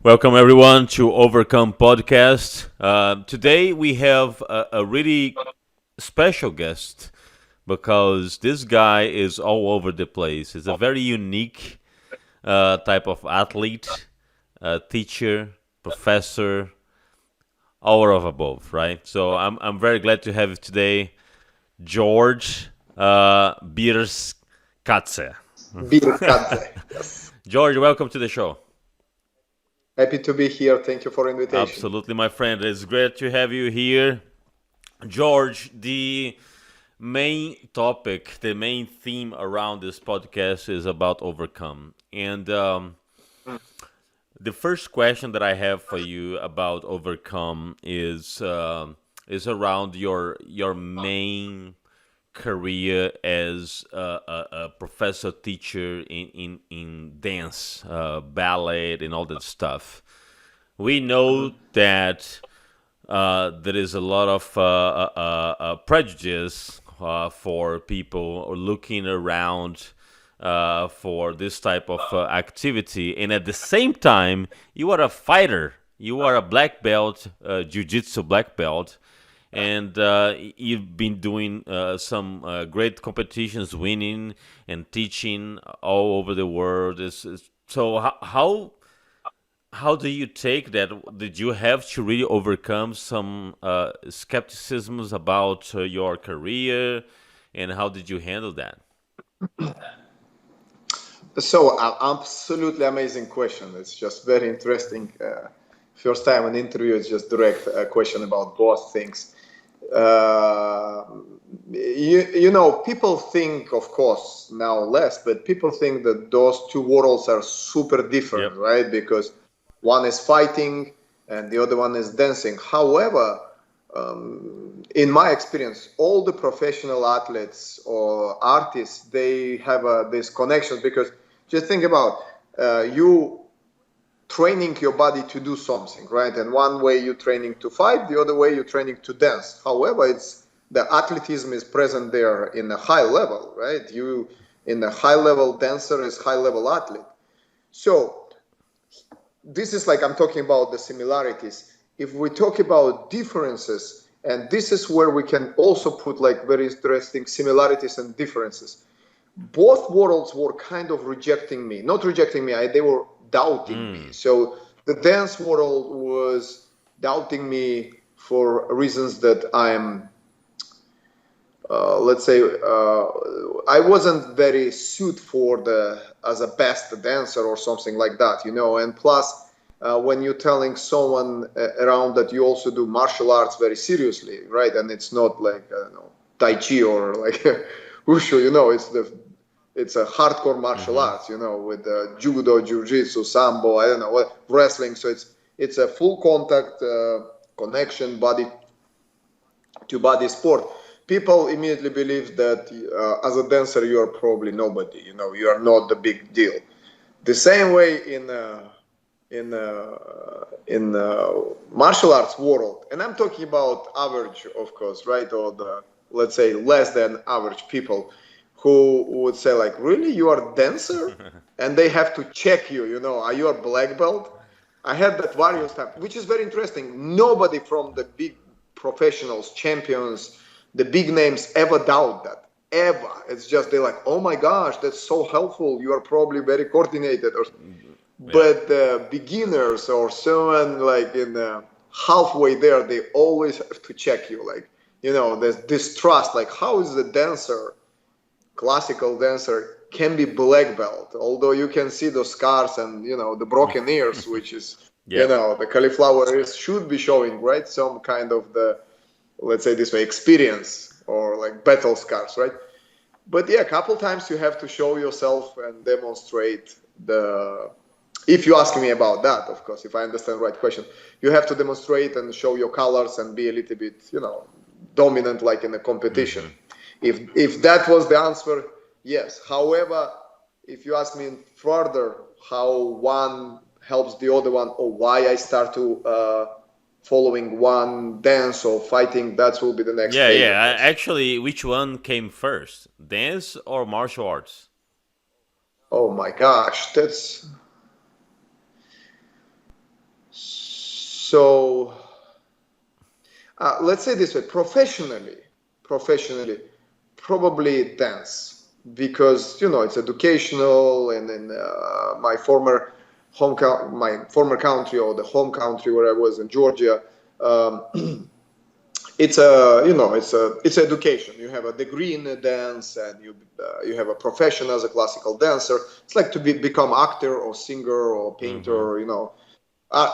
Welcome everyone to Overcome Podcast. Today we have a really special guest because this guy is all over the place. He's a very unique type of athlete, teacher, professor, all of above, right? So I'm very glad to have you today, George Birkadze. Birkadze. Yes. George, welcome to the show. Happy to be here. Thank you for invitation. Absolutely, my friend. It's great to have you here. George, the main topic, the main theme around this podcast is about overcome. And the first question that I have for you about overcome is around your main career as a professor teacher in dance, ballet, and all that stuff. We know that there is a lot of prejudice for people looking around for this type of activity, and at the same time, you are a fighter. You are a black belt, Jiu-Jitsu black belt, and you've been doing some great competitions, winning and teaching all over the world. So how do you take that? Did you have to really overcome some skepticisms about your career, and how did you handle that? Absolutely amazing question. It's just very interesting. First time an interview is just direct question about both things. Uh, People think, of course, now less, but people think that those two worlds are super different, Yep. right? Because one is fighting and the other one is dancing. However, in my experience, all the professional athletes or artists, they have these connections because just think about you training your body to do something, right? And one way you're training to fight, the other way you're training to dance. However, it's the athleticism is present there in a high level, right? You in a high level dancer is high level athlete. So this is like I'm talking about the similarities. If we talk about differences, and this is where we can also put like very interesting similarities and differences. Both worlds were kind of rejecting me, not rejecting me, they were doubting me. Mm. So the dance world was doubting me for reasons that I'm let's say I wasn't very suited for the as a best dancer or something like that, and plus when you're telling someone around that you also do martial arts very seriously, right? And it's not like I don't know, tai chi or like wushu, it's a hardcore martial Mm-hmm. arts, with judo, jiu-jitsu, sambo, I don't know what, wrestling. So it's a full contact connection, body to body sport. People immediately believe that as a dancer you are probably nobody. You are not the big deal. The same way in martial arts world, and I'm talking about average, of course, right, or the let's say less than average people who would say like, really, you are a dancer, and they have to check you. Are you a black belt? I had that various times, which is very interesting. Nobody from the big professionals, champions, the big names ever doubt that. Ever. It's just they're like, oh my gosh, that's so helpful. You are probably very coordinated. Yeah. But beginners or someone like in halfway there, they always have to check you. Like, there's distrust. Like, how is the dancer, classical dancer, can be black belt? Although you can see the scars and the broken ears, which is Yep. the cauliflower ears should be showing, right? Some kind of the, let's say this way, experience or like battle scars, right? But yeah, a couple times you have to show yourself and demonstrate the, if you ask me about that, of course, if I understand the right question, you have to demonstrate and show your colors and be a little bit, dominant like in a competition. Mm-hmm. If that was the answer, yes. However, if you ask me further how one helps the other one, or why I start to following one dance or fighting, that will be the next Yeah, stage, yeah. of course. Actually, which one came first, dance or martial arts? Oh my gosh, that's So let's say this way, professionally, probably dance, because it's educational, and in my former my former country, or the home country where I was in Georgia, um, it's education. You have a degree in dance, and you have a profession as a classical dancer. It's like to become actor or singer or Mm-hmm. painter,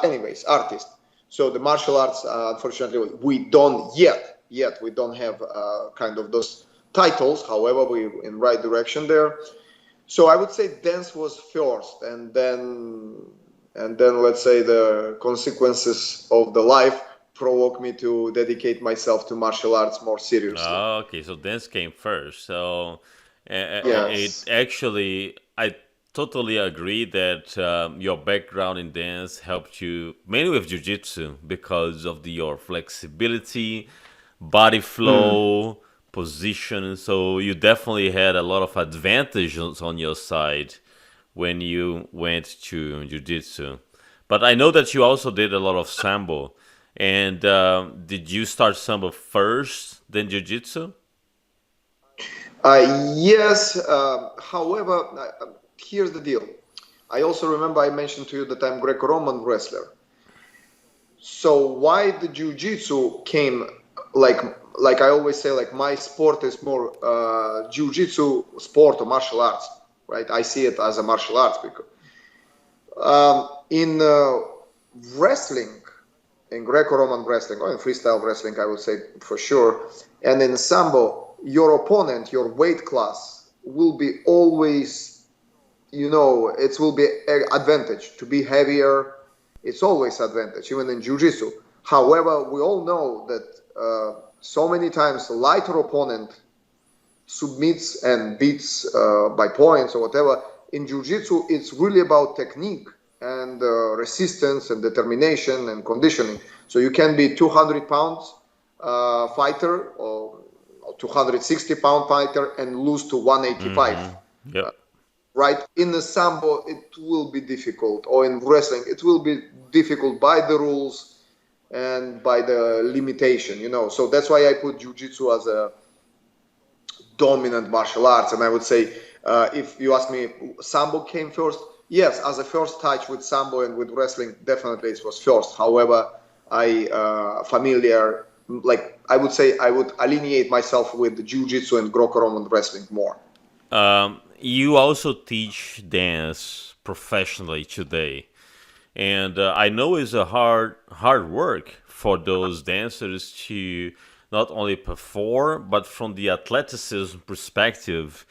anyways, artist. So the martial arts, unfortunately, we don't yet we don't have kind of those titles. However, we're in right direction there. So I would say dance was first, and then let's say the consequences of the life provoke me to dedicate myself to martial arts more seriously. Okay, so dance came first. So it Yes. actually, I totally agree that your background in dance helped you mainly with jujitsu because of your flexibility, body Mm. flow, position. So you definitely had a lot of advantages on your side when you went to jujitsu. But I know that you also did a lot of sambo. And did you start Samba first, then Jiu-Jitsu? Yes. However, here's the deal. I also remember I mentioned to you that I'm Greco-Roman wrestler. So why the jiu-jitsu came, like like I always say, like my sport is more jiu-jitsu sport or martial arts, right? I see it as a martial arts because in wrestling, in Greco-Roman wrestling, or in freestyle wrestling, I would say for sure, and in Sambo, your opponent, your weight class will be always, it will be an advantage to be heavier. It's always advantage, even in jiu-jitsu. However, we all know that so many times lighter opponent submits and beats by points or whatever. In jiu-jitsu, it's really about technique and resistance and determination and conditioning. So you can be 200 pounds fighter, or 260-pound fighter, and lose to 185. Mm-hmm. Yep. Right? In the sambo, it will be difficult, or in wrestling, it will be difficult by the rules and by the limitation. So that's why I put jiu-jitsu as a dominant martial arts. And I would say, if you ask me, sambo came first. Yes, as a first touch with sambo and with wrestling, definitely it was first. However, I familiar, like I would say, I would alienate myself with jiu-jitsu and Greco-Roman wrestling more. You also teach dance professionally today, and I know it's a hard work for those dancers to not only perform, but from the athleticism perspective,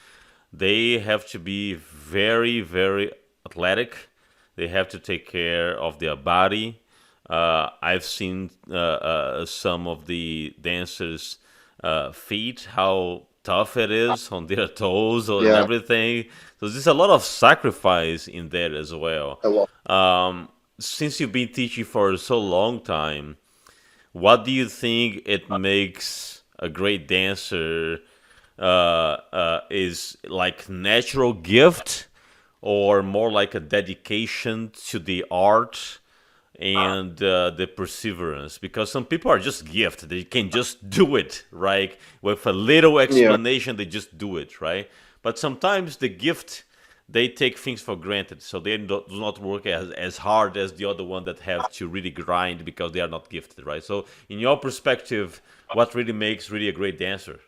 they have to be very, very athletic. They have to take care of their body. I've seen some of the dancers' feet, how tough it is on their toes and Yeah, everything. So there's a lot of sacrifice in there as well. a lot. Since you've been teaching for so long time, what do you think it makes a great dancer? Is like natural gift, or more like a dedication to the art and the perseverance? Because some people are just gifted; they can just do it, right? With a little Yeah. explanation, they just do it, right? But sometimes the gift, they take things for granted, so they do not work as hard as the other one that have to really grind because they are not gifted, right? So, in your perspective, what really makes really a great dancer?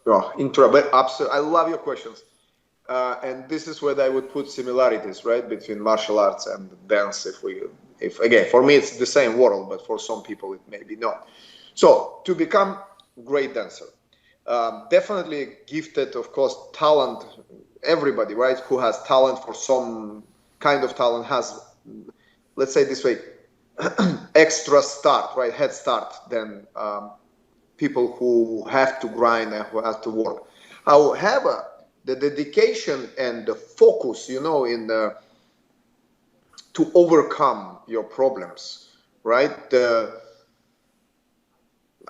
Oh, but absolutely. I love your questions. And this is where I would put similarities, right, between martial arts and dance. If again, for me, it's the same world, but for some people, it may be not. So, to become great dancer, definitely gifted, of course, talent. Everybody, right, who has talent for some kind of talent has, let's say this way, extra start, right, head start than people who have to grind and who have to work. However, the dedication and the focus, in to overcome your problems, right?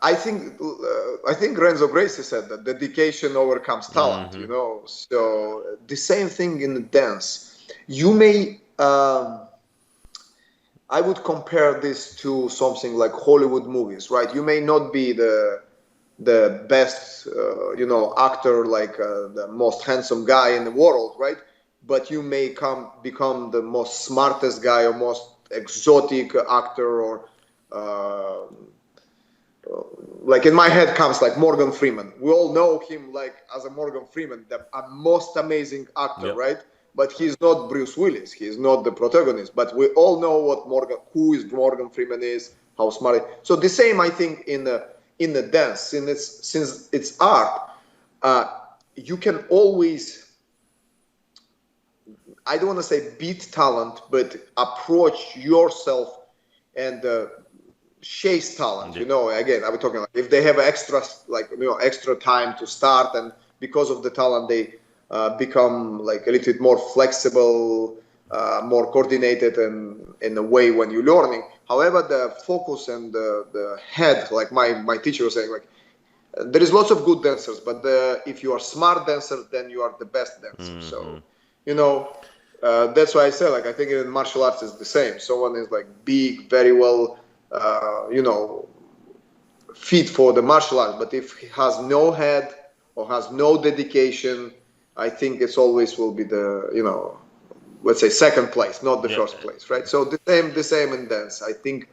I think Renzo Gracie said that dedication overcomes talent. Mm-hmm. So the same thing in the dance. You may I would compare this to something like Hollywood movies, right? You may not be the best, actor, like the most handsome guy in the world, right? But you may become the most smartest guy or most exotic actor, or uh, like in my head comes like Morgan Freeman. We all know him like as a Morgan Freeman, the most amazing actor, Yep. right? But he's not Bruce Willis. He's not the protagonist. But we all know who is Morgan Freeman is, how smart. So the same, I think, in the dance, since it's art, uh, you can always, I don't want to say beat talent, but approach yourself and chase talent. Yep. Again, I was talking like if they have extra, like extra time to start, and because of the talent, they become like a little bit more flexible, more coordinated, and in a way when you're learning. However, the focus and the head, like my teacher was saying, like there is lots of good dancers, but if you are smart dancer, then you are the best dancer. Hmm. So, you know, that's why I say, like, I think in martial arts is the same. Someone is like big, very well, fit for the martial arts, but if he has no head or has no dedication, I think it's always will be the, let's say second place, not the Yeah. first place, right? So the same in dance. I think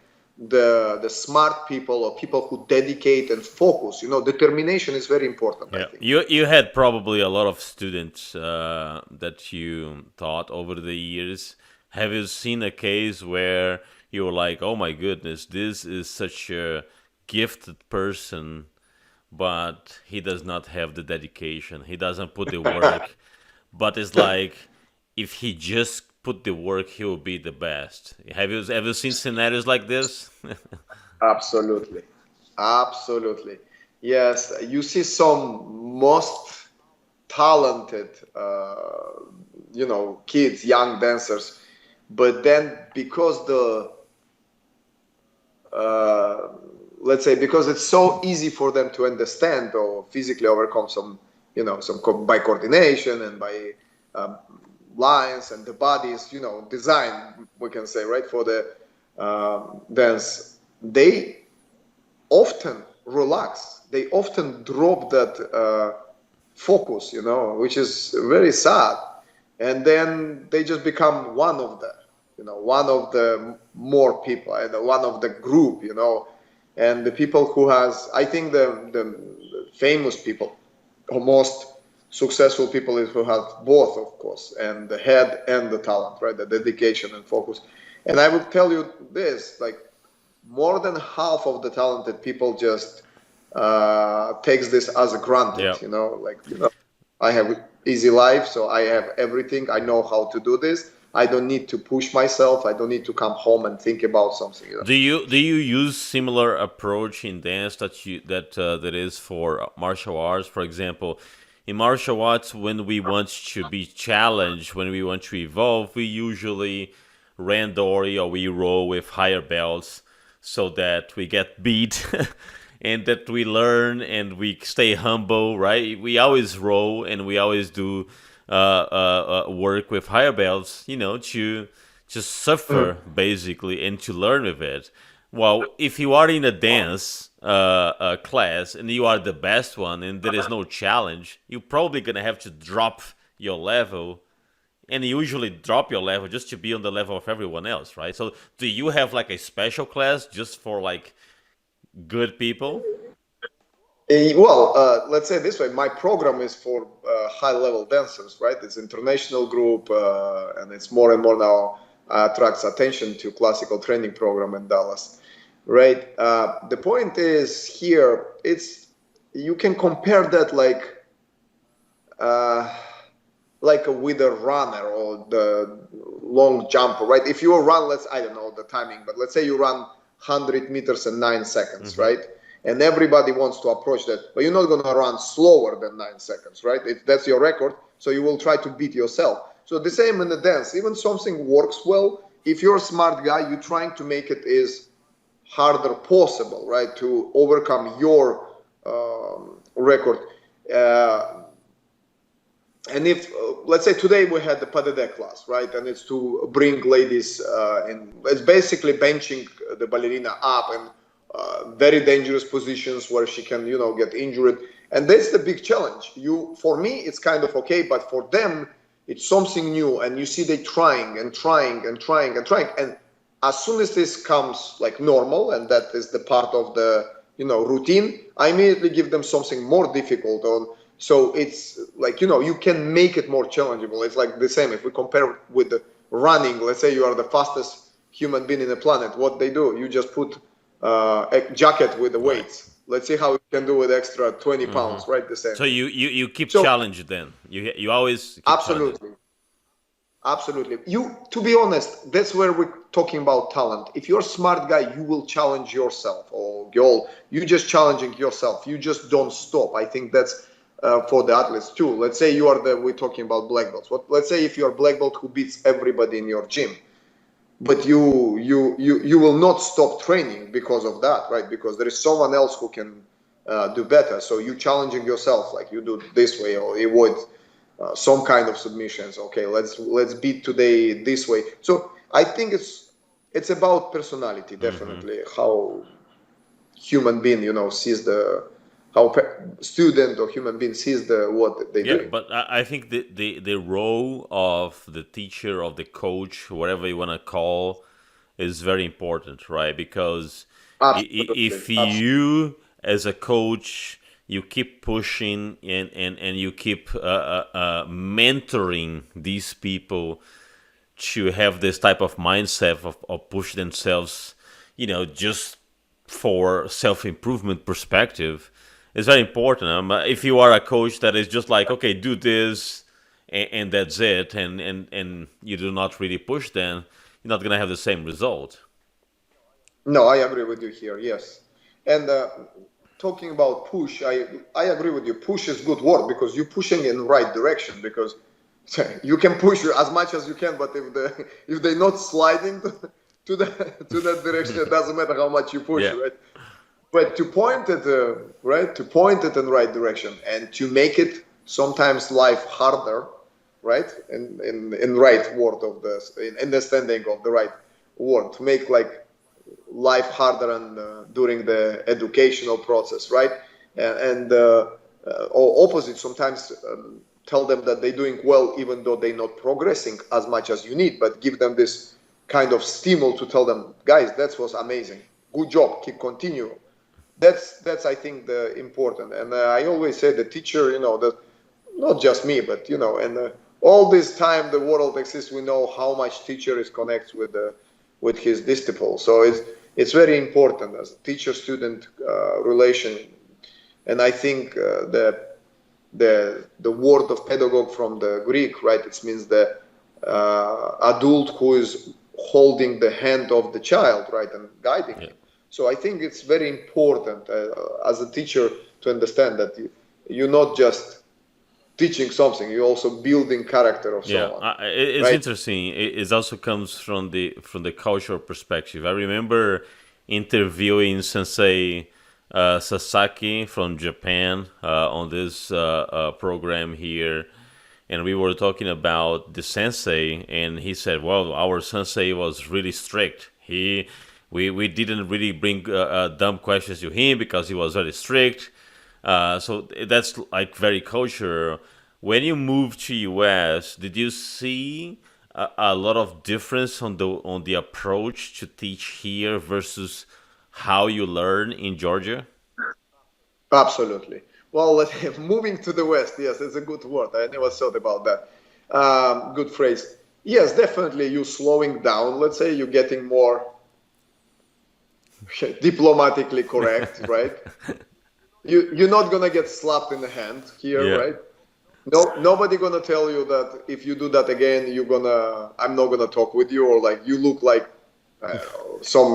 the smart people or people who dedicate and focus, determination is very important, I Yeah, think. you had probably a lot of students that you taught over the years. Have you seen a case where you were like, "Oh my goodness, this is such a gifted person, but he does not have the dedication. He doesn't put the work, but it's like if he just put the work, he will be the best." Have you seen scenarios like this? Absolutely. Absolutely. Yes, you see some most talented, kids, young dancers, but then because uh, let's say, because it's so easy for them to understand or physically overcome some, by coordination and by um, lines, and the body is, designed, we can say, right, for the dance. They often relax. They often drop that focus, which is very sad. And then they just become one of the more people, and one of the group, and the people who has, I think the famous people, or most successful people, is who have both, of course, and the head and the talent, right? The dedication and focus. And I will tell you this, like, more than half of the talented people just takes this as a granted, Yeah. like, I have easy life, so I have everything, I know how to do this, I don't need to push myself, I don't need to come home and think about something. Do you use similar approach in dance that is for martial arts? For example, in martial arts, when we want to be challenged, when we want to evolve, we usually randori or we roll with higher belts so that we get beat and that we learn and we stay humble, right? We always roll and we always do work with higher belts, to just suffer basically and to learn with it. Well, if you are in a dance class and you are the best one and there is no challenge, you're probably gonna have to drop your level, and you usually drop your level just to be on the level of everyone else, right? So, do you have like a special class just for like good people? Well, let's say this way, my program is for high level dancers, right? It's international group, and it's more and more now attracts attention to classical training program in Dallas, right? The point is here, it's, you can compare that uh, like with a runner or the long jumper, right? If you run, I don't know the timing, but let's say you run 100 meters in 9 seconds, Hmm. right? And everybody wants to approach that, but you're not going to run slower than 9 seconds, right? If that's your record, so you will try to beat yourself. So the same in the dance, even something works well, if you're a smart guy, you're trying to make it as harder possible, right? To overcome your record. Uh, And if let's say today we had the pas de deux class, right, and it's to bring ladies in, it's basically benching the ballerina up in very dangerous positions where she can, get injured, and that's the big challenge. For me it's kind of okay, but for them it's something new, and you see they trying and trying and trying and trying, and as soon as this comes like normal, and that is the part of the routine, I immediately give them something more difficult on. So it's like, you can make it more challengeable. It's like the same if we compare with the running. Let's say you are the fastest human being in the planet. What they do, you just put a jacket with the Right. weights. Let's see how you can do with extra 20 Hmm. pounds, right? The same So thing. you keep So challenged then. You always keep challenging. absolutely. Absolutely. To be honest, that's where we're talking about talent. If you're a smart guy, you will challenge yourself, or girl, you just challenging yourself. You just don't stop. I think that's for the athletes too. Let's say we're talking about black belts. Let's say if you're a black belt who beats everybody in your gym, but you will not stop training because of that, right? Because there is someone else who can do better. So you challenging yourself, like you do this way, or avoid some kind of submissions. Okay, let's beat today this way. So I think it's about personality, Hmm. definitely, how human being sees the how student or human being sees the what they're Yeah, doing. but I think the role of the teacher, of the coach, whatever you want to call, is very important, right? Because Absolutely, if absolutely. you, as a coach, you keep pushing and you keep mentoring these people to have this type of mindset of push themselves, just for self improvement perspective, is very important. If you are a coach that is just like, okay, do this and that's it, and you do not really push them, you're not gonna have the same result. No, I agree with you here. Yes, and talking about push, I agree with you. Push is good word because you're pushing in the right direction. Because you can push as much as you can, but if they're not sliding to to that direction, it doesn't matter how much you push, Yeah. right? But to point it right, to point it in the right direction, and to make it sometimes life harder, right? In right word of the in understanding of the right word, to make like life harder and during the educational process, right? Or opposite, sometimes tell them that they're doing well even though they're not progressing as much as you need, but give them this kind of stimul to tell them, guys, that was amazing, good job, keep continue. That's I think the important. And I always say the teacher, that not just me, but and all this time the world exists, we know how much teacher is connects with his disciple. So it's very important as a teacher-student relation. And I think the word of pedagogue from the Greek, right? It means the adult who is holding the hand of the child, right, and guiding Yeah. him. So I think it's very important as a teacher to understand that you're not just teaching something, you're also building character of Yeah, someone, it's right? interesting. It also comes from the cultural perspective. I remember interviewing Sensei Sasaki from Japan on this program here, and we were talking about the sensei, and he said, "Well, our sensei was really strict. We didn't really bring dumb questions to him because he was very strict." So that's like very cultural. When you moved to US, did you see a lot of difference on the approach to teach here versus how you learn in Georgia? Absolutely. Well, moving to the West, yes, it's a good word. I never thought about that. Good phrase. Yes, definitely. You slowing down. Let's say you're getting more diplomatically correct, right? You're not gonna get slapped in the hand here, Yeah. right? No, nobody gonna tell you that if you do that again, I'm not gonna talk with you, or like you look like I don't know, some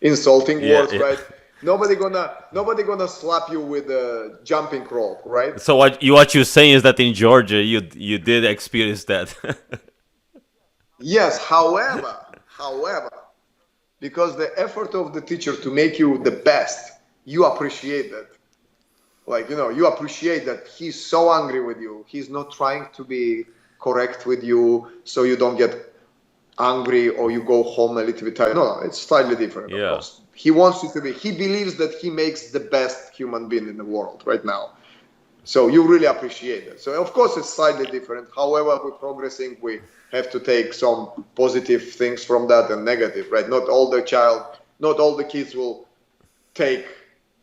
insulting Yeah, words, yeah. right? Nobody gonna slap you with a jumping rope, right? So what you're saying is that in Georgia you did experience that. Yes, however, because the effort of the teacher to make you the best, you appreciate that. Like, you appreciate that he's so angry with you. He's not trying to be correct with you, so you don't get angry or you go home a little bit tired. No, it's slightly different, of Yeah. course. He wants you to be, he believes that he makes the best human being in the world right now. So you really appreciate it. So of course it's slightly different. However, we're progressing. We have to take some positive things from that and negative, right? Not all the kids will take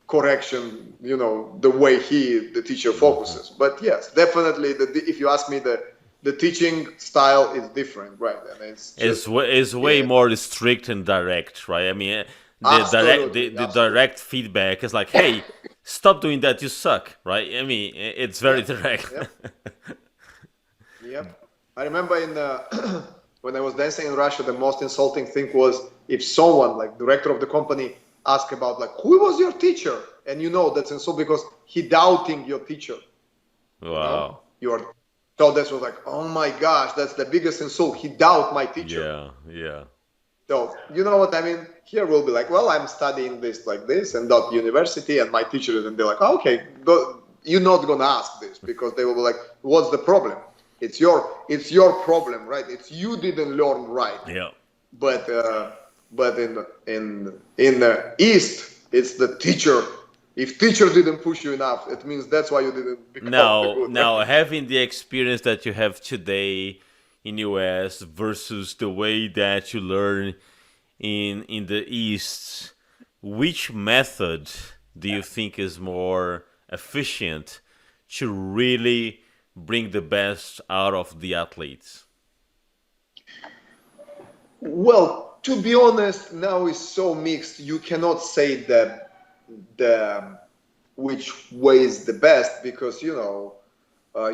correction, the way the teacher Hmm. focuses. But yes, definitely, if you ask me, the teaching style is different, right? And it's just, Is way yeah, more strict and direct, right? I mean, absolutely, the absolutely. direct feedback is like, hey, stop doing that, you suck, right? I mean, it's very Yep, direct. yep, yep. I remember when I was dancing in Russia, the most insulting thing was if someone, like director of the company, asked about like, who was your teacher? And that's insult because he doubting your teacher. Wow. You're so that was like, oh my gosh, that's the biggest insult. He doubt my teacher. Yeah, yeah. So you know what I mean? Here we'll be like, well, I'm studying this like this and that university, and my teacher is, and they're like, oh, okay, you're not gonna ask this because they will be like, what's the problem? It's your problem, right? It's you didn't learn right. Yeah. But but in the East, it's the teacher. If teacher didn't push you enough, it means that's why you didn't become the good, Now right? having the experience that you have today in US versus the way that you learn in the East, which method do you think is more efficient to really bring the best out of the athletes? Well, to be honest, now it's so mixed. You cannot say that the which way is the best because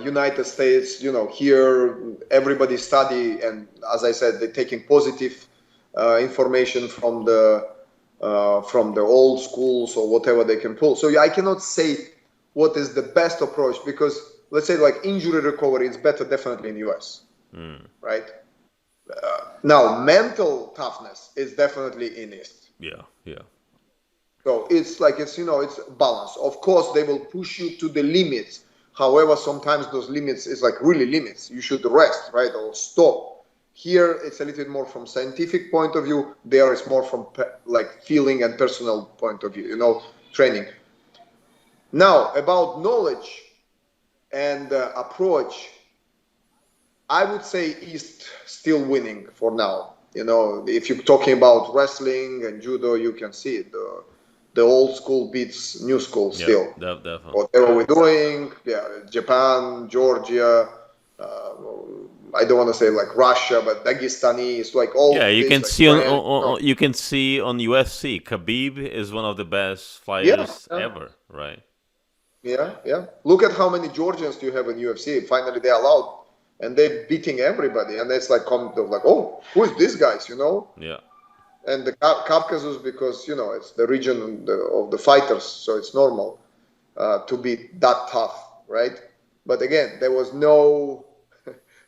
United States, here everybody study, and as I said, they're taking positive information from the old schools or whatever they can pull. So I cannot say what is the best approach because let's say like injury recovery is better definitely in US, Mm, right? Now mental toughness is definitely in East. yeah, yeah. So it's like it's balance. Of course, they will push you to the limits. However, sometimes those limits is like really limits. You should rest, right, or stop. Here, it's a little bit more from scientific point of view. There, it's more from like feeling and personal point of view. Training. Now, about knowledge and approach, I would say East still winning for now. If you're talking about wrestling and judo, you can see it. The old school beats new school Yep, still. definitely. Whatever we're doing, yeah, Japan, Georgia, uh, I don't want to say like Russia, but Dagestani, it's like Yeah, all you this, can like see France. you can see on UFC, Khabib is one of the best Yeah, fighters ever, right? yeah, yeah. Look at how many Georgians you have in UFC. Finally, they allowed, and they're beating everybody. And it's like, like, oh, who is this guys? Yeah. And the Caucasus, because it's the region of the fighters, so it's normal to be that tough, right? But again, there was no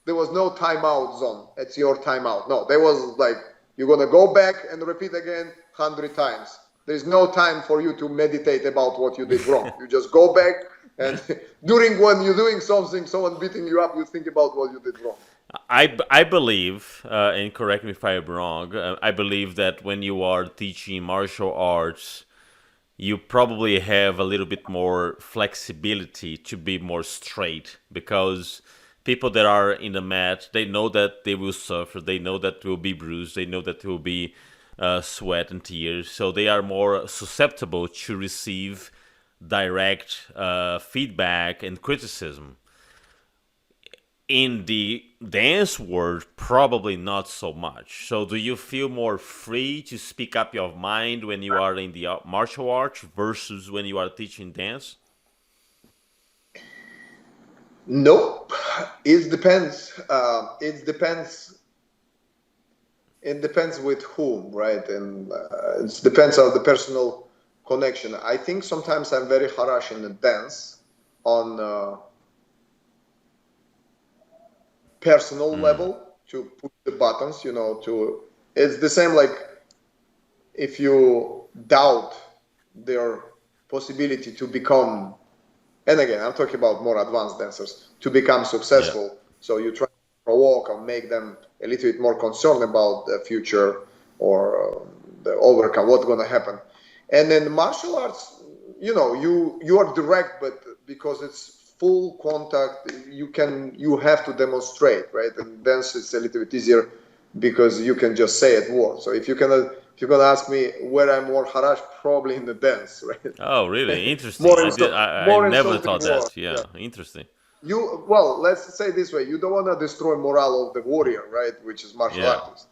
there was no timeout zone. It's your timeout. No, there was like you're gonna go back and repeat again 100 times. There's no time for you to meditate about what you did wrong. You just go back and during when you're doing something, someone beating you up, you think about what you did wrong. I believe, and correct me if I'm wrong, I believe that when you are teaching martial arts, you probably have a little bit more flexibility to be more straight because people that are in the mat, they know that they will suffer, they know that they will be bruised, they know that there will be sweat and tears, so they are more susceptible to receive direct feedback and criticism. In the dance world, probably not so much. So, do you feel more free to speak up your mind when you are in the martial arts versus when you are teaching dance? Nope. It depends. It depends with whom, right? And it depends on the personal connection. I think sometimes I'm very harsh in the dance on personal Mm, level to push the buttons, to it's the same like if you doubt their possibility to become and again, I'm talking about more advanced dancers, to become Yeah. successful. So you try to provoke or make them a little bit more concerned about the future or the overcome, what's going to happen. And then martial arts, you are direct, but because it's full contact, you have to demonstrate, right? And dance is a little bit easier because you can just say it words. So if you're gonna ask me where I'm more harassed, probably in the dance, Oh, really? right? Interesting. I More never insulting thought words. that. Yeah, Yeah. interesting. Well, let's say this way: you don't want to destroy morale of the warrior, right? Which is martial Yeah. artist,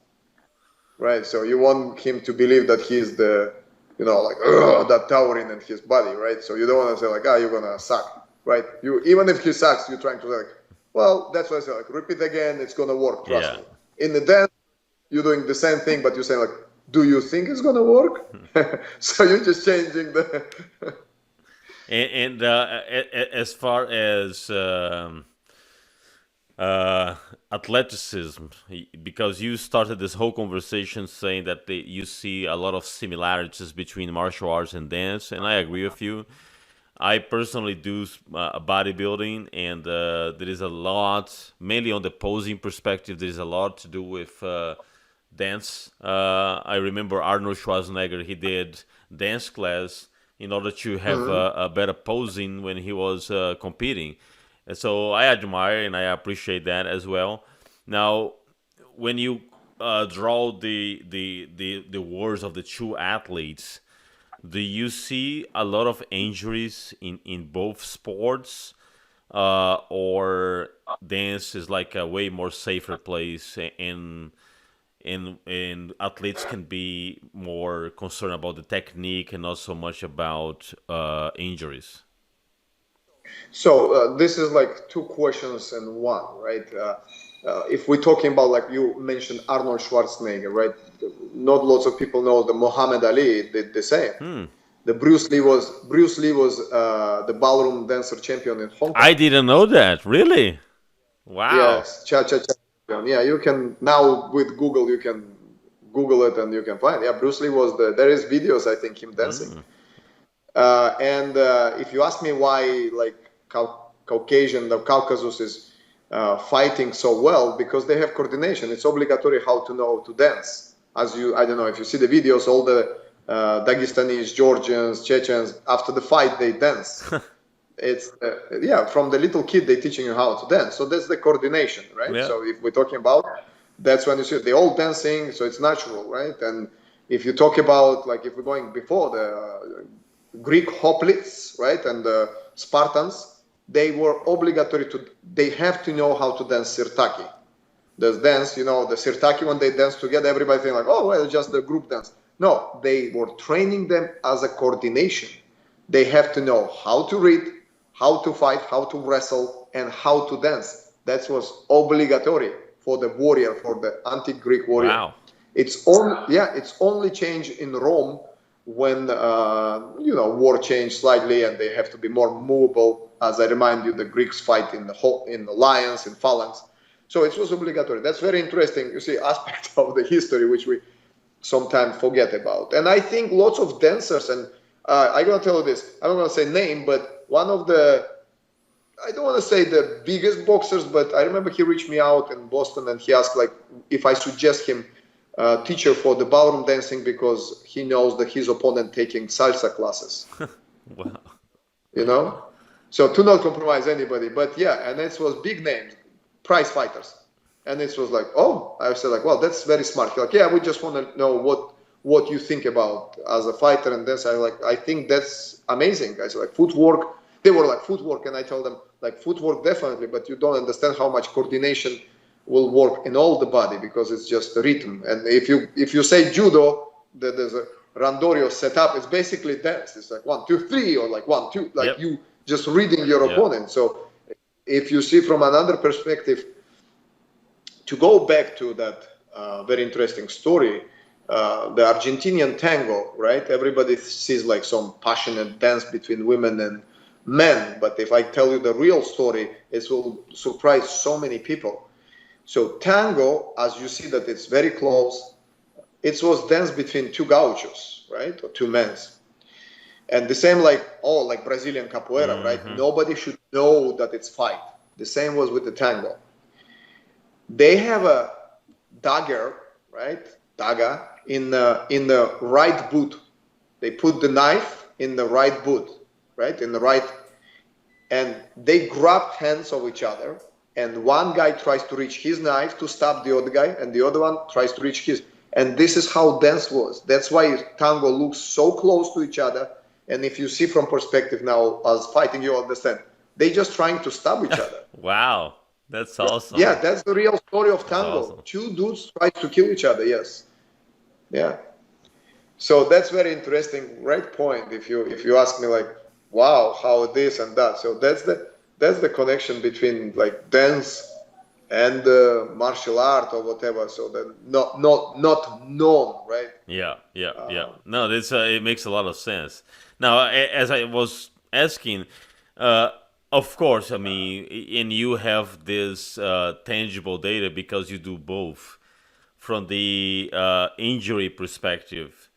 right? So you want him to believe that he's the, like that towering in his body, right? So you don't want to say like, you're gonna suck, right? You even if he sucks, you're trying to like, well, that's why I say like, repeat again, it's gonna work. Trust Yeah. me. In the dance, you're doing the same thing, but you're saying like, do you think it's gonna work? So you're just changing the. And as far as uh, athleticism, because you started this whole conversation saying that you see a lot of similarities between martial arts and dance, and I agree with you. I personally do bodybuilding, and there is a lot, mainly on the posing perspective, there is a lot to do with dance. I remember Arnold Schwarzenegger, he did dance class in order to have Mhm. a better posing when he was competing. And so I admire and I appreciate that as well. Now, when you draw the words of the two athletes, do you see a lot of injuries in both sports, or dance is like a way more safer place, and athletes can be more concerned about the technique and not so much about injuries? So this is like two questions in one, right? If we're talking about, like you mentioned, Arnold Schwarzenegger, right? Not lots of people know that Muhammad Ali did the same. Hmm. The Bruce Lee was the ballroom dancer champion in Hong I Kong. didn't know that. Really? Wow. Yes, cha cha cha. Yeah, you can now with Google, you can Google it and you can find. Yeah, Bruce Lee was the. There is videos, I think, him dancing. Mm. And if you ask me why, like the Caucasus is fighting so well, because they have coordination. It's obligatory how to know to dance. I don't know if you see the videos, all the Dagestanis, Georgians, Chechens, after the fight they dance. It's yeah, from the little kid they teaching you how to dance. So that's the coordination, right? Yeah. So if we're talking about, that's when you see they all dancing, so it's natural, right? And if you talk about, like, if we're going before the Greek hoplites, right, and the Spartans, they were obligatory to, they have to know how to dance sirtaki. The dance, the sirtaki, when they dance together, everybody think like, oh, well, it's just the group dance. No, they were training them as a coordination. They have to know how to read, how to fight, how to wrestle, and how to dance. That was obligatory for the warrior, for the antique Greek warrior. Wow. It's only changed in Rome when war changed slightly and they have to be more movable. As I remind you, the Greeks fight in the lions, in phalanx. So it was obligatory. That's very interesting, you see, aspect of the history which we sometimes forget about. And I think lots of dancers, and I'm gonna tell you this. I'm not gonna say name, but one of the, I don't want to say the biggest boxers, but I remember he reached me out in Boston and he asked like if I suggest him a teacher for the ballroom dancing because he knows that his opponent taking salsa classes, Wow. you know? So to not compromise anybody, but yeah, and it was big names, prize fighters. And it was like, oh, I said like, well, that's very smart. He like, yeah, we just want to know what you think about as a fighter. And then I think that's amazing. I said like footwork. They were like footwork, and I told them like footwork definitely, but you don't understand how much coordination will work in all the body because it's just a rhythm. And if you say judo, there's a randorio setup. It's basically dance. It's like 1, 2, 3, or like 1, 2, like Yep. you just reading your Yep. opponent. So if you see from another perspective, to go back to that very interesting story, the Argentinian tango, right? Everybody sees like some passionate dance between women and men, but if I tell you the real story, it will surprise so many people. So tango, as you see that it's very close, it was dance between two gauchos, right, or two men. And the same like, oh, like Brazilian capoeira, right? Mm-hmm. Nobody should know that it's fight. The same was with the tango. They have a dagger, right? Daga in the right boot. They put the knife in the right boot, right? In the right, and they grab hands of each other. And one guy tries to reach his knife to stop the other guy, and the other one tries to reach his. And this is how dance was. That's why tango looks so close to each other. And if you see from perspective now, as fighting, you understand. They just trying to stab each other. Wow, that's Yeah, awesome. that's the real story of That's tango. awesome. Two dudes try to kill each other. Yes. Yeah. So that's very interesting, right point. If you ask me like, wow, how this and that. So that's the connection between like dance and martial art or whatever. So that not known, right? Yeah, yeah, yeah. Uh, No, this it makes a lot of sense. Now, as I was asking, uh, of course, I mean, and you have this tangible data because you do both from the injury perspective.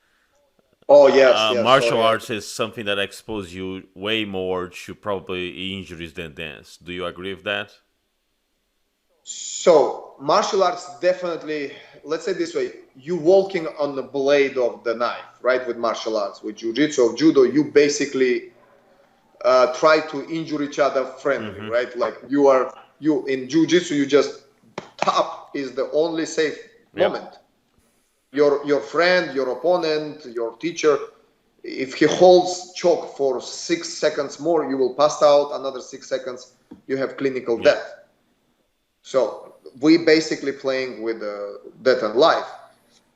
oh yes, yes. Martial Sorry. arts is something that exposes you way more to probably injuries than dance. Do you agree with that? So martial arts definitely. Let's say this way: you walking on the blade of the knife, right? With martial arts, with jujitsu or judo, you basically try to injure each other friendly, Mm-hmm. right? Like you in jiu-jitsu, you just tap is the only safe Yep. moment. Your friend, your opponent, your teacher, if he holds choke for 6 seconds more, you will pass out. Another 6 seconds, you have clinical Yep. death. So we basically playing with death and life.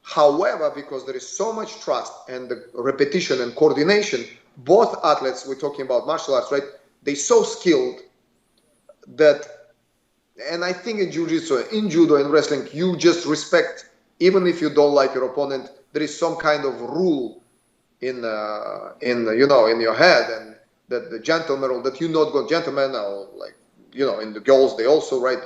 However, because there is so much trust and the repetition and coordination, both athletes, we're talking about martial arts, right? They so skilled that, and I think in jiu-jitsu, in judo and wrestling, you just respect, even if you don't like your opponent, there is some kind of rule in your head, and that the gentleman, or that you not go gentlemen, or like, in the girls, they also right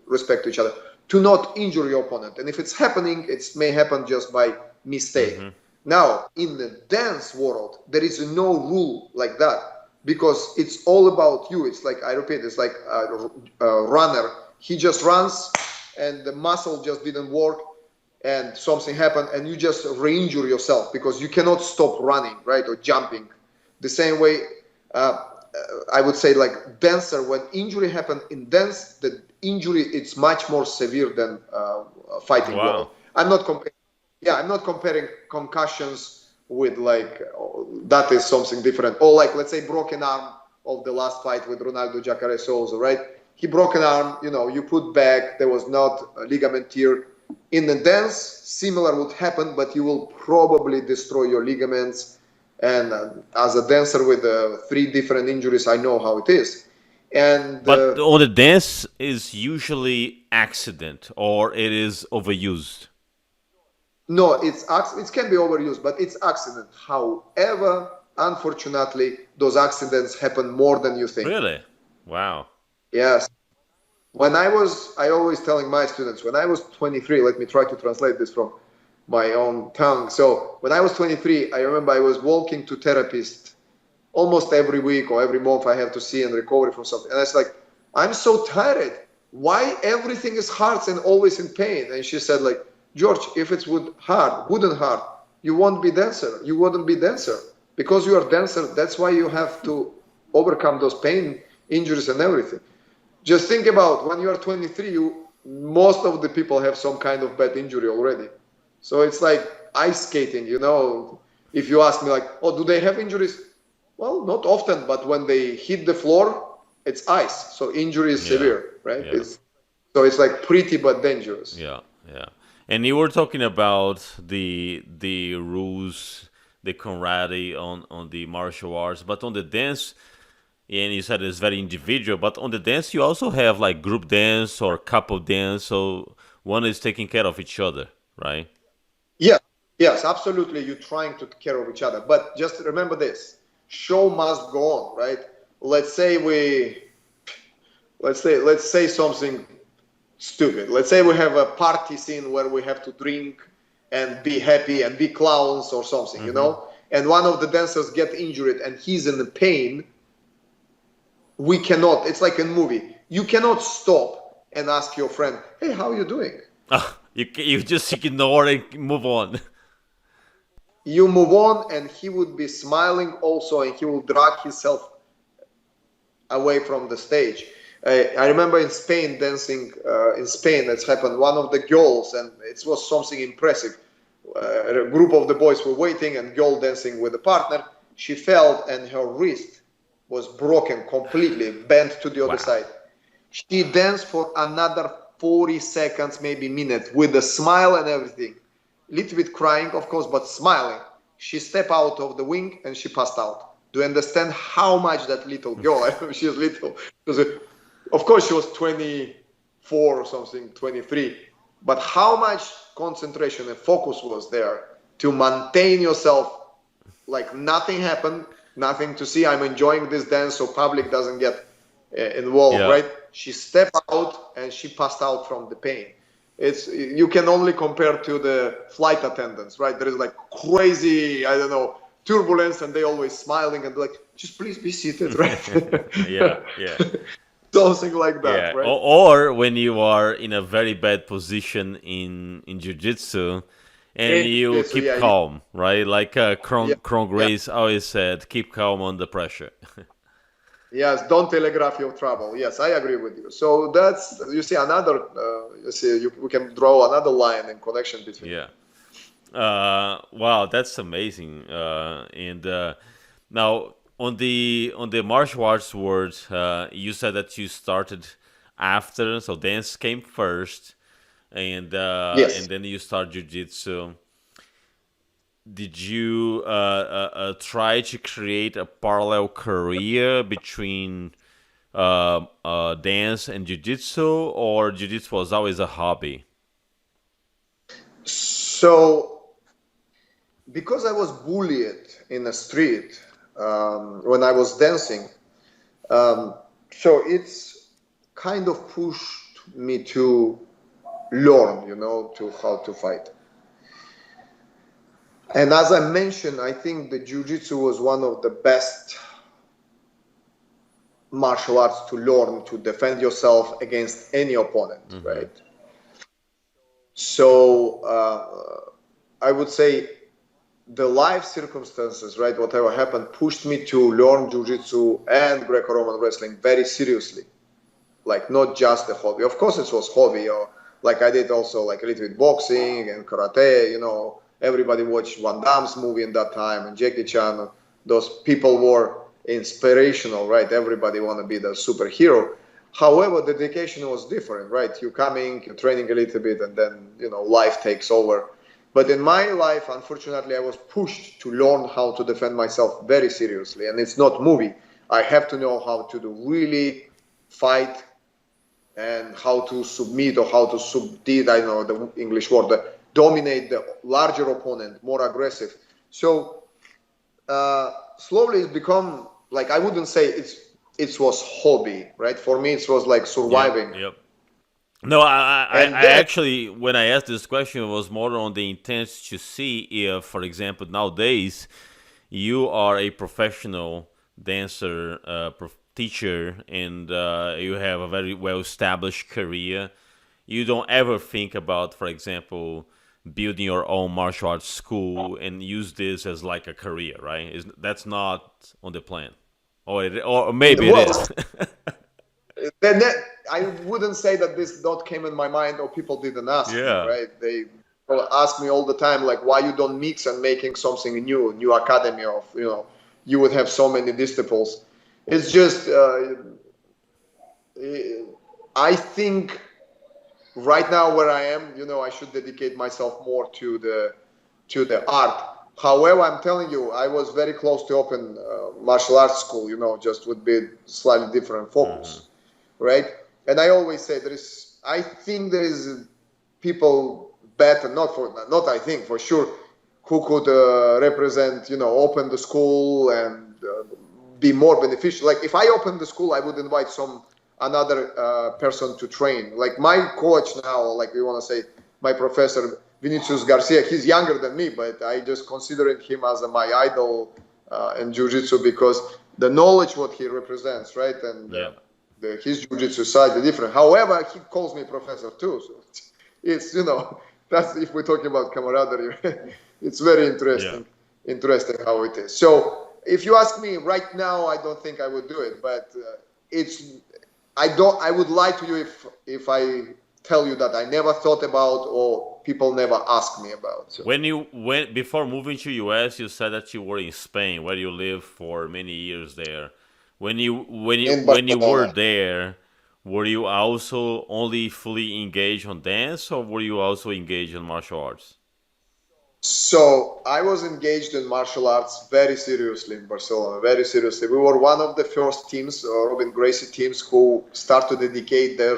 respect each other, to not injure your opponent. And if it's happening, it may happen just by mistake. Mm-hmm. Now in the dance world, there is no rule like that, because it's all about you. It's like, I repeat, it's like a runner. He just runs and the muscle just didn't work, and something happened, and you just re-injure yourself because you cannot stop running, right, or jumping. The same way, I would say, like dancer, when injury happened in dance, the injury, it's much more severe than fighting Wow. world. I'm not comparing. Yeah, I'm not comparing concussions with like, that is something different. Or like, let's say, broken arm of the last fight with Ronaldo Jacare Souza, right? He broke an arm. You put back. There was not a ligament tear. In the dance, similar would happen, but you will probably destroy your ligaments. And as a dancer with three different injuries, I know how it is. And But on the dance is usually accident or it is overused. no, it can be overused, but it's accident. However, unfortunately, those accidents happen more than you think. Really? Wow. Yes. I always telling my students, when I was 23, let me try to translate this from my own tongue. So when I was 23, I remember I was walking to therapist almost every week or every month. I have to see and recover from something. And it's like, I'm so tired. Why everything is hard and always in pain? And she said, like, George, if it wouldn't hard, you won't be dancer. You wouldn't be dancer. Because you are dancer, that's why you have to overcome those pain, injuries and everything. Just think about when you are 23, most of the people have some kind of bad injury already. So it's like ice skating. If you ask me like, oh, do they have injuries? Well, not often, but when they hit the floor, it's ice. So injury is Yeah. severe, right? Yeah. So it's like pretty but dangerous. Yeah. Yeah. And you were talking about the rules, the karate on the martial arts, but on the dance, and you said it's very individual, but on the dance you also have like group dance or couple dance, so one is taking care of each other, right? Yeah, yes, absolutely. You're trying to take care of each other. But just remember this, show must go on, right? Let's say we let's say something stupid. Let's say we have a party scene where we have to drink and be happy and be clowns or something, Mm-hmm. and one of the dancers get injured and he's in pain, we cannot, it's like a movie, you cannot stop and ask your friend, hey, how are you doing? You just ignore and move on. You move on, and he would be smiling also, and he will drag himself away from the stage. I remember in Spain dancing in Spain. That's happened. One of the girls, and it was something impressive. A group of the boys were waiting, and girl dancing with a partner. She fell, and her wrist was broken completely, bent to the other side. She danced for another 40 seconds, maybe minute, with a smile and everything. Little bit crying, of course, but smiling. She stepped out of the wing and she passed out. Do you understand how much that little girl, I know she's little, because of course she was 24 or something, 23, but how much concentration and focus was there to maintain yourself like nothing happened, nothing to see. I'm enjoying this dance so public doesn't get involved, right? She stepped out and she passed out from the pain. It's, you can only compare to the flight attendants, right? There is like crazy, I don't know, turbulence, and they always smiling and like, just please be seated, right? Yeah. Something like that, right? Or when you are in a very bad position in Jiu-Jitsu and you keep calm, right? Like Kron Grace always said, keep calm under pressure. Yes, don't telegraph your trouble. Yes, I agree with you. So that's, you see, another, we can draw another line and connection between. Yeah. Wow, that's amazing. And now on the martial arts world, you said that you started after, so dance came first, and and then you start jiu-jitsu. Did you try to create a parallel career between dance and jiu-jitsu, or jiu-jitsu was always a hobby? So, because I was bullied in the street when I was dancing, so it's kind of pushed me to learn, to how to fight. And as I mentioned, I think the Jiu-Jitsu was one of the best martial arts to learn to defend yourself against any opponent, right? So I would say the life circumstances, right, whatever happened, pushed me to learn Jiu-Jitsu and Greco-Roman wrestling very seriously. Like, not just a hobby. Of course it was hobby, or like I did also like a little bit boxing and karate, everybody watched Van Damme's movie in that time, and Jackie Chan. Those people were inspirational, right? Everybody want to be the superhero. However, the dedication was different, right? You're coming, you're training a little bit, and then, life takes over. But in my life, unfortunately, I was pushed to learn how to defend myself very seriously. And it's not movie. I have to know how to really fight and how to submit, or how to subdue, I know the English word, dominate the larger opponent, more aggressive. So slowly it's become, like, I wouldn't say it was hobby, right? For me, it was like surviving. Yep. No, I actually, when I asked this question, it was more on the intent to see if, for example, nowadays you are a professional dancer, teacher, and you have a very well-established career. You don't ever think about, for example, building your own martial arts school and use this as like a career, right? That's not on the plan, or maybe it is. Then I wouldn't say that this not came in my mind, or people didn't ask me, right? They ask me all the time, like, why you don't mix and making something new academy of, you would have so many disciples. It's just, I think right now where I am, I should dedicate myself more to the art. However, I'm telling you, I was very close to open martial arts school, just would be slightly different focus, right? And I always say I think there is people better, not I think, for sure, who could represent, open the school and be more beneficial. Like, if I open the school, I would invite another person to train. Like my coach now, like we want to say, my professor, Vinicius Garcia. He's younger than me, but I just considered him as my idol in Jiu-Jitsu because the knowledge what he represents, right? And Yeah. his Jiu-Jitsu side is different. However, he calls me professor too. So it's, that's if we're talking about camaraderie. It's very Yeah. interesting how it is. So if you ask me right now, I don't think I would do it, but I would lie to you if I tell you that I never thought about or people never asked me about. So. When you went before moving to US, you said that you were in Spain, where you lived for many years there. In When you were Barcelona. there, were you also only fully engaged on dance, or were you also engaged in martial arts? So I was engaged in martial arts very seriously in Barcelona, very seriously. We were one of the first teams, Robin Gracie teams, who start to dedicate their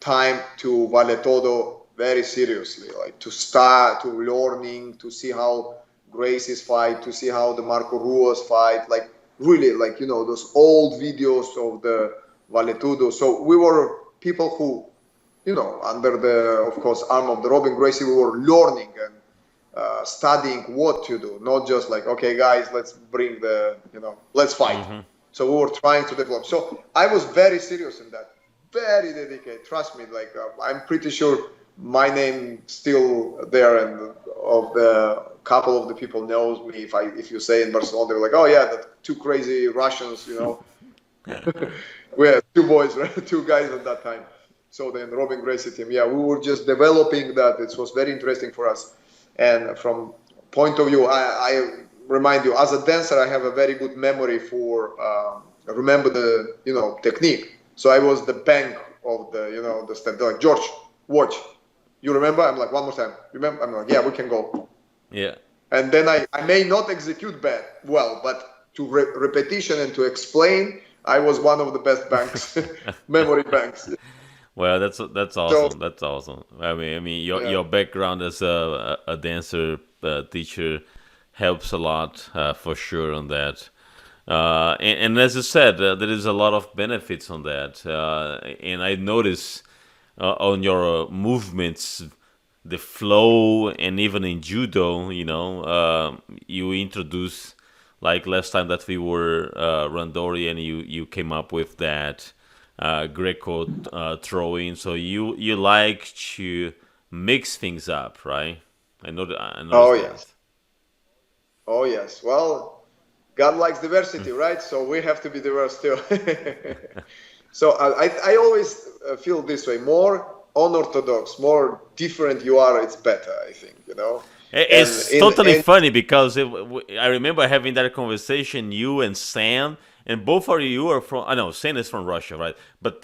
time to Vale Todo very seriously, like to start to learning, to see how Gracie's fight, to see how the Marco Ruas fight, like really, like those old videos of the Vale Todo. So we were people who, under the, of course, arm of the Robin Gracie, we were learning and studying what to do, not just like, okay, guys, let's bring let's fight. Hmm. So we were trying to develop. So I was very serious in that, very dedicated. Trust me, like I'm pretty sure my name still there, and of the couple of the people knows me. If you say in Barcelona, they're like, oh yeah, the two crazy Russians, we had two boys, right? Two guys at that time. So then Robin Gracie team, yeah, we were just developing that. It was very interesting for us. And from point of view, I remind you, as a dancer, I have a very good memory for remember the technique. So I was the bank of the stand. They're like, George, watch. You remember? I'm like, one more time. Remember? I'm like, yeah, we can go. Yeah. And then I may not execute well, but to repetition and to explain, I was one of the best banks, memory banks. Well, that's So awesome. That's awesome. I mean, yeah, your background as a dancer teacher helps a lot for sure on that. And as you said, there is a lot of benefits on that. And I notice on your movements, the flow, and even in judo, you introduce like last time that we were Randori, and you came up with that Greco throwing. So you like to mix things up, right? I oh noticed that. yes, oh yes. Well, God likes diversity, right? So we have to be diverse too. So I always feel this way: more unorthodox, more different you are, it's better. I think. And It's totally funny because I remember having that conversation, you and Sam, and both of you are from. I know Sam is from Russia, right? But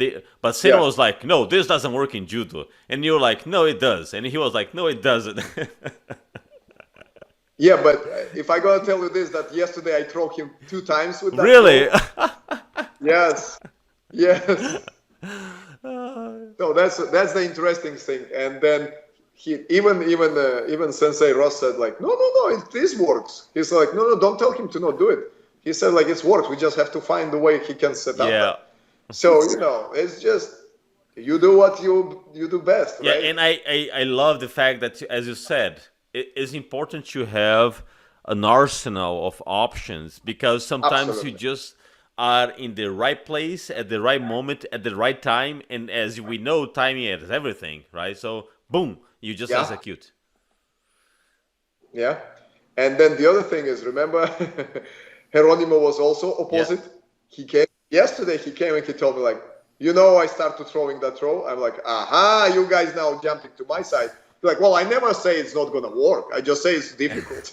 Sam yeah, was like, "No, this doesn't work in judo," and you're like, "No, it does," and he was like, "No, it doesn't." yeah. But if I gotta tell you this, that yesterday I threw him 2 times with that Really? throw. Yes, yes. So that's the interesting thing. And then even Sensei Ross said like, no, this works. He's like, no, don't tell him to not do it. He said like, it's works. We just have to find the way he can set up Yeah. that. So it's just you do what you do best, Yeah, right? and I love the fact that, as you said, it is important to have an arsenal of options because sometimes you Absolutely. just are in the right place at the right moment at the right time, and as we know, timing is everything, right? So, boom, you just Yeah, execute. yeah. And then the other thing is, remember, Geronimo was also Yeah, opposite. He came yesterday. He came and he told me like, I started throwing that throw. I'm like, aha, you guys now jumping to my side. He's like, well, I never say it's not gonna work. I just say it's difficult.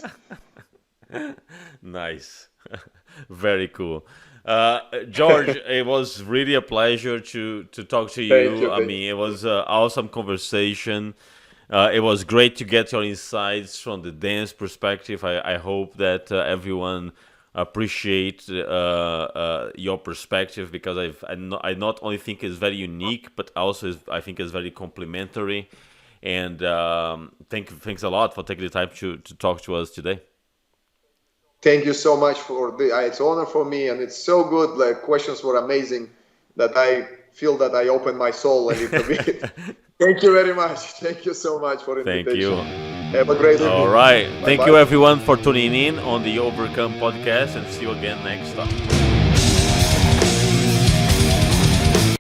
nice, very cool. George, it was really a pleasure to talk to Thank you. you, I thank mean, you. it was an awesome conversation. It was great to get your insights from the dance perspective. I hope that everyone appreciate your perspective because I not only think it's very unique, but also I think it's very complementary. And thanks a lot for taking the time to talk to us today. Thank you so much for it's an honor for me, and it's so good. Like questions were amazing that I feel that I opened my soul a little bit. Thank you very much. Thank you so much for Thank invitation. you. Have a great evening. All right. Thank Bye-bye. you, everyone, for tuning in on the Overcome podcast, and see you again next time.